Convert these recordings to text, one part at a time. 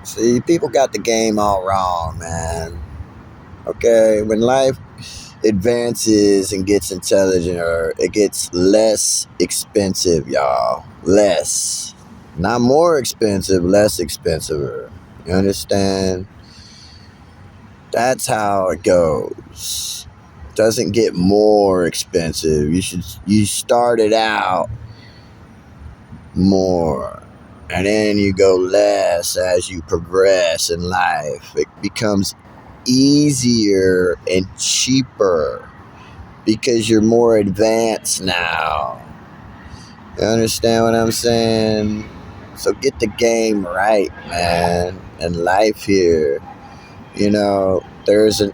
See, people got the game all wrong, man. Okay, when life advances and gets intelligenter, it gets less expensive, y'all. Less. Not more expensive, less expensive. You understand? That's how it goes. It doesn't get more expensive. You start it out more. And then you go less as you progress in life. It becomes easier and cheaper because you're more advanced now. You understand what I'm saying? So get the game right, man. And life here. You know, there's still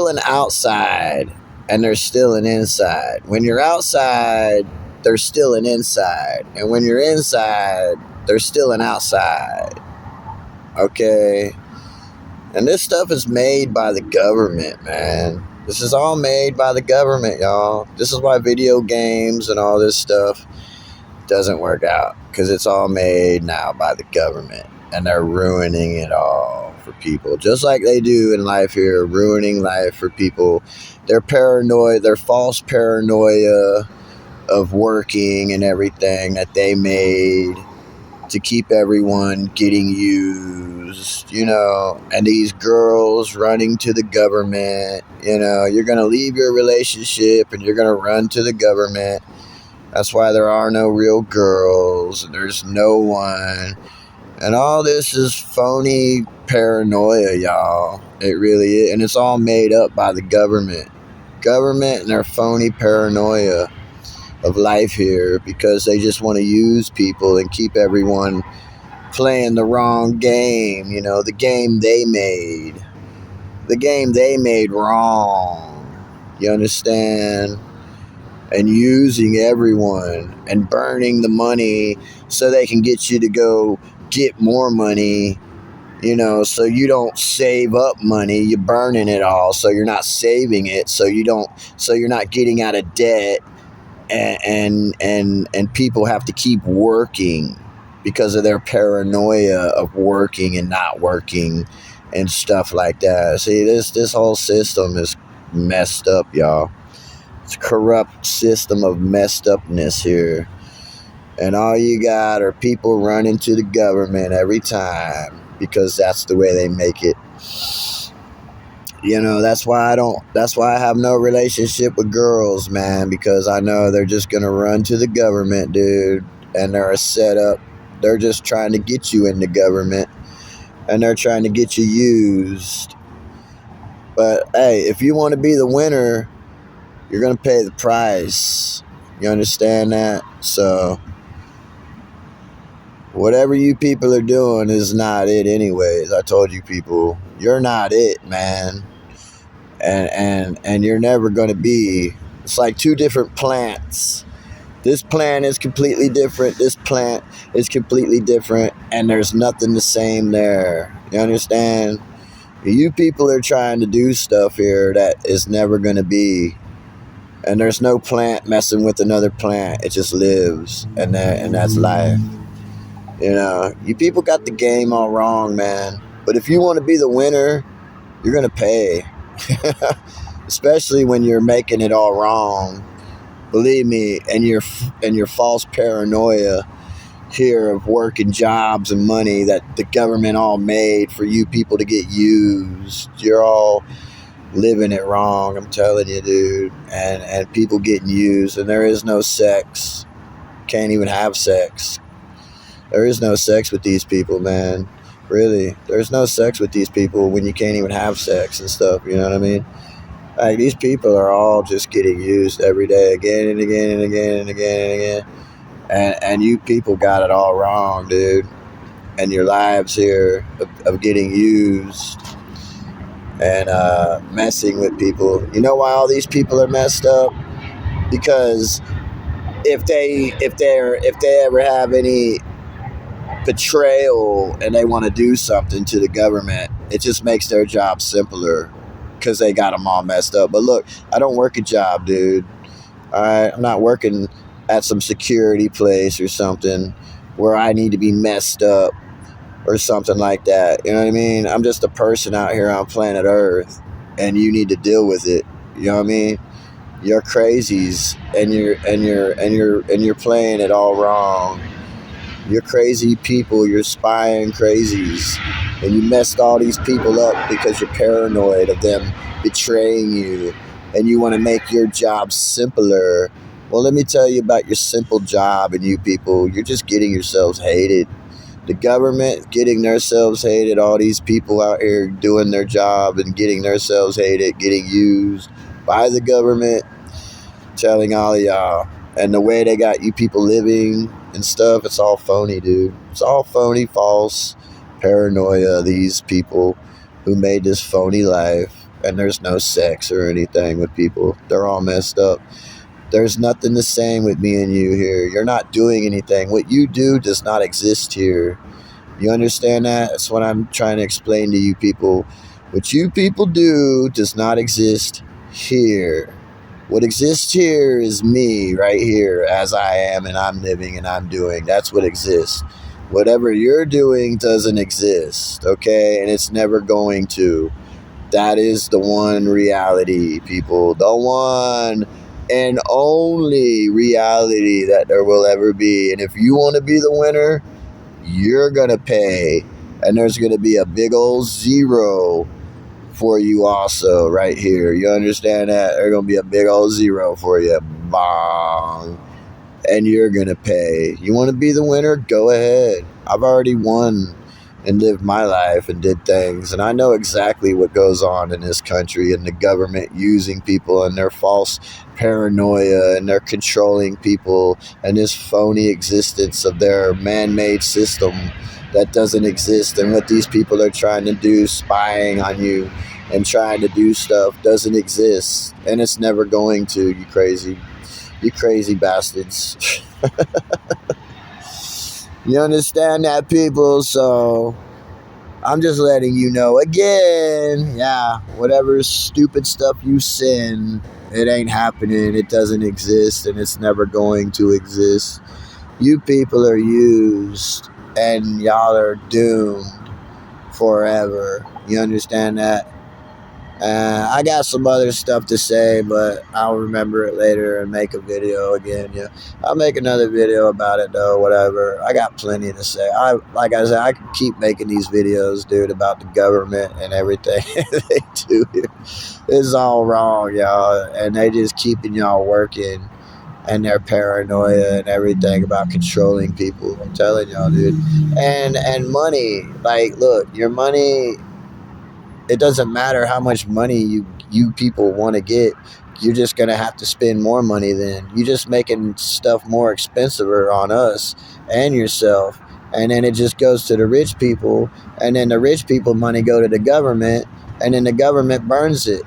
an outside and there's still an inside. When you're outside, there's still an inside. And when you're inside, there's still an outside. Okay? And this stuff is made by the government, man. This is all made by the government, y'all. This is why video games and all this stuff doesn't work out. Because it's all made now by the government. And they're ruining it all for people. Just like they do in life here, ruining life for people. They're paranoid, their false paranoia of working and everything that they made to keep everyone getting used, you know, and these girls running to the government, you know, you're going to leave your relationship and you're going to run to the government. That's why there are no real girls. There's no one. And all this is phony paranoia, y'all. It really is. And it's all made up by the government. Government and their phony paranoia of life here because they just want to use people and keep everyone playing the wrong game. You know, the game they made. The game they made wrong. You understand? And using everyone and burning the money so they can get you to go get more money, you know, so you don't save up money. You're burning it all, so you're not saving it, so you're not getting out of debt, and people have to keep working because of their paranoia of working and not working and stuff like that. See, this whole system is messed up, y'all. It's a corrupt system of messed upness here. And all you got are people running to the government every time because that's the way they make it. You know, that's why I have no relationship with girls, man, because I know they're just going to run to the government, dude. And they're a setup. They're just trying to get you in the government. And they're trying to get you used. But, hey, if you want to be the winner, you're going to pay the price. You understand that? So whatever you people are doing is not it anyways. I told you people, you're not it, man. And you're never going to be. It's like two different plants. This plant is completely different. This plant is completely different. And there's nothing the same there. You understand? You people are trying to do stuff here that is never going to be. And there's no plant messing with another plant. It just lives. And that's life. You know, you people got the game all wrong, man. But if you want to be the winner, you're going to pay. Especially when you're making it all wrong. Believe me, and your false paranoia here of work and jobs and money that the government all made for you people to get used. You're all living it wrong, I'm telling you, dude. And people getting used, and there is no sex. Can't even have sex. There is no sex with these people, man. Really. There's no sex with these people when you can't even have sex and stuff, you know what I mean? Like, these people are all just getting used every day, again and again and again and again and again. And you people got it all wrong, dude. And your lives here of getting used and messing with people. You know why all these people are messed up? Because if they ever have any betrayal and they want to do something to the government, it just makes their job simpler because they got them all messed up. But look, I don't work a job, dude. All right, I'm not working at some security place or something. where I need to be messed up or something like that. You know what I mean? I'm just a person out here on planet Earth, and you need to deal with it. You know what I mean? You're crazies, and you're playing it all wrong. You're crazy people. You're spying crazies, and you messed all these people up because you're paranoid of them betraying you, and you want to make your job simpler. Well, let me tell you about your simple job, and you people, you're just getting yourselves hated. The government getting themselves hated, all these people out here doing their job and getting themselves hated, getting used by the government, telling all of y'all. And the way they got you people living and stuff, it's all phony, dude. It's all phony, false paranoia. These people who made this phony life, and there's no sex or anything with people. They're all messed up. There's nothing the same with me and you here. You're not doing anything. What you do does not exist here. You understand that? That's what I'm trying to explain to you people. What you people do does not exist here. What exists here is me right here as I am and I'm living and I'm doing. That's what exists. Whatever you're doing doesn't exist, okay? And it's never going to. That is the one reality, people. The one and only reality that there will ever be. And if you want to be the winner, you're going to pay. And there's going to be a big old zero for you also right here. You understand that? There's going to be a big old zero for you. Bong. And you're going to pay. You want to be the winner? Go ahead. I've already won and lived my life and did things. And I know exactly what goes on in this country and the government using people and their false paranoia and their controlling people and this phony existence of their man-made system that doesn't exist. And what these people are trying to do, spying on you and trying to do stuff, doesn't exist. And it's never going to, you crazy bastards. You understand that, people? So I'm just letting you know again, yeah, whatever stupid stuff you send, it ain't happening. It doesn't exist, and it's never going to exist. You people are used, and y'all are doomed forever. You understand that? I got some other stuff to say, but I'll remember it later and make a video again. Yeah, I'll make another video about it though. Whatever. I got plenty to say. Like I said, I can keep making these videos, dude, about the government and everything they do here. It's all wrong, y'all, and they just keeping y'all working, and their paranoia and everything about controlling people. I'm telling y'all, dude. And money, like, look, your money. It doesn't matter how much money you people want to get. You're just going to have to spend more money then. You're just making stuff more expensive on us and yourself. And then it just goes to the rich people. And then the rich people money go to the government. And then the government burns it.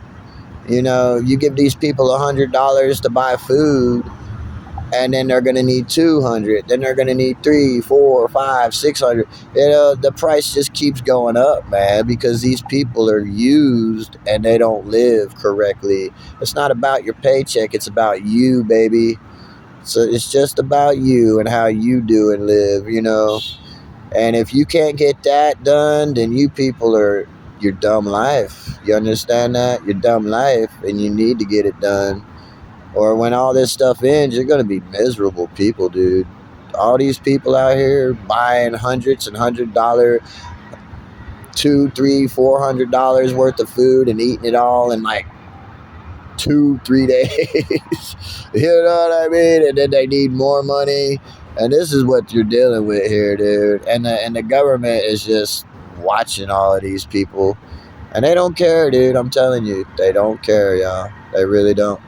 You know, you give these people $100 to buy food. And then they're going to need 200. Then they're going to need 3, 4, 5, 600. You know, the price just keeps going up, man, because these people are used and they don't live correctly. It's not about your paycheck. It's about you, baby. So it's just about you and how you do and live, you know. And if you can't get that done, then you people are your dumb life. You understand that? Your dumb life, and you need to get it done. Or when all this stuff ends, you're going to be miserable people, dude. All these people out here buying hundreds and $100, $200, $300, $400 worth of food and eating it all in like 2-3 days. You know what I mean? And then they need more money. And this is what you're dealing with here, dude. And the government is just watching all of these people. And they don't care, dude. I'm telling you. They don't care, y'all. They really don't.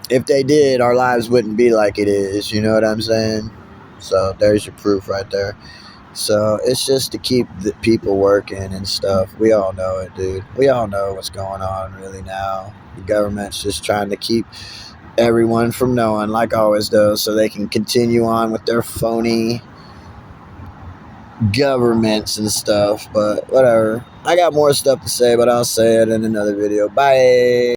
If they did, our lives wouldn't be like it is. You know what I'm saying? So there's your proof right there. So it's just to keep the people working and stuff. We all know it, dude. We all know what's going on really now. The government's just trying to keep everyone from knowing, like always does, so they can continue on with their phony governments and stuff. But whatever. I got more stuff to say, but I'll say it in another video. Bye.